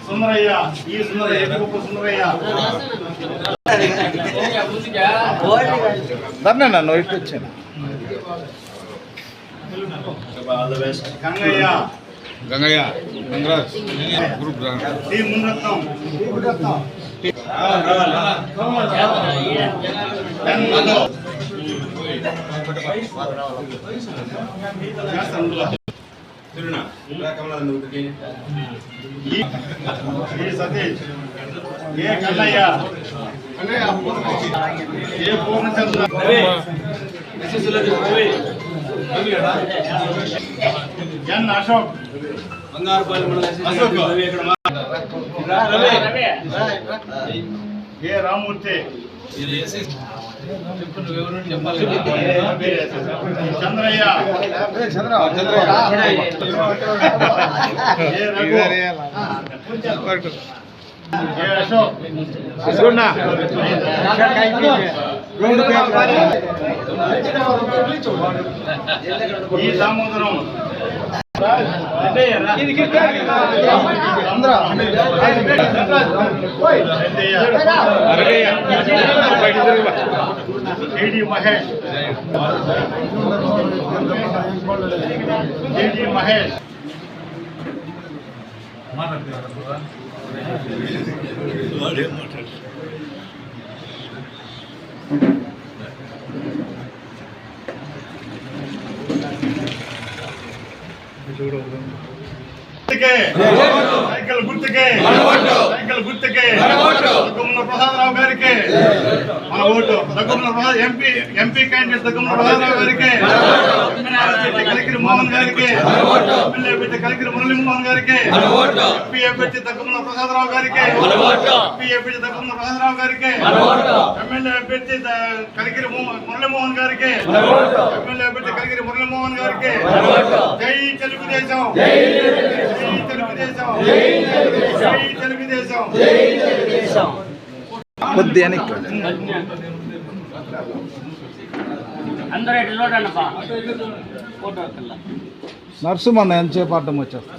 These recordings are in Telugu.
సుందరయ్య ఈ సుందరయ్య సుందరయ్య నన్ను ఇటు వచ్చాను. గంగయ్య గంగయ్య గంగరాజ్ గ్రూప్ మునరత్నం సతీష్ ఏ కన్నయ్య ఏ పూర్ణచంద్ర ఎన్ అశోక్ ఏ రామూర్తి చంద్రయ్య ఏ రఘు ఏ అశోక్ ఈ దామోదరం మహేష్ మహేష్ సైకిల్ గుర్తుకే సైకిల్ గుర్తుకే దగ్గుమల ప్రసాదరావు గారికి మన vote. Daggumalla MP candidate Daggumalla Prasadarao గారికి, కలిగిరి మోహన్ గారికి, ఎమ్మెల్యే అభ్యర్థి కలిగిరి మురళీమోహన్ గారికి, ఎంపీ అభ్యర్థి దగ్గుమల ప్రసాదరావు గారికి, ఎంపీ అభ్యర్థి దగ్గుమల ప్రసాదరావు గారికి, ఎమ్మెల్యే అభ్యర్థి కలిగిరి మురళీమోహన్ గారికి, ఎమ్మెల్యే అభ్యర్థి కలిగిరి మురళీమోహన్ గారికి. జై తెలుగుదేశం, జై తెలుగుదేశం, జై తెలుగుదేశం. నర్సు మన ఎంతసేపు అడ్డం వచ్చేస్తా.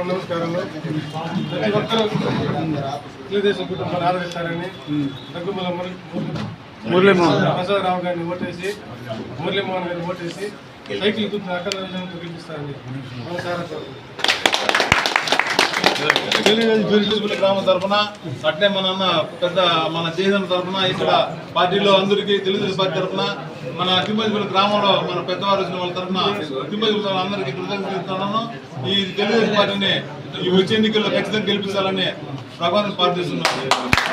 నమస్కారాలు. ప్రతి ఒక్కరూ తెలుగుదేశం కుటుంబాన్ని ఆదరిస్తారని దగ్గుమల మురళీమోహన్ ప్రసాదరావు గారిని ఓటేసి, మురళీమోహన్ గారిని ఓటేసి సైకిల్ గుర్తు అక్కడ గెలిపిస్తారని తెలుగుదేశం గ్రామం తరఫున అట్లే మన జయదం తరఫున ఇక్కడ పార్టీలో అందరికీ తెలుగుదేశం పార్టీ తరఫున మన తిమ్మజపల్లి గ్రామంలో మన పెద్దవారు వచ్చిన వాళ్ళ తరఫున తిమ్మజపల్లి అందరికీ కృతజ్ఞతలు. ఈ తెలుగుదేశం పార్టీని ఈ వచ్చే ఎన్నికల్లో ఖచ్చితంగా గెలిపించాలని భగవాన్ ప్రార్థిస్తున్నాను.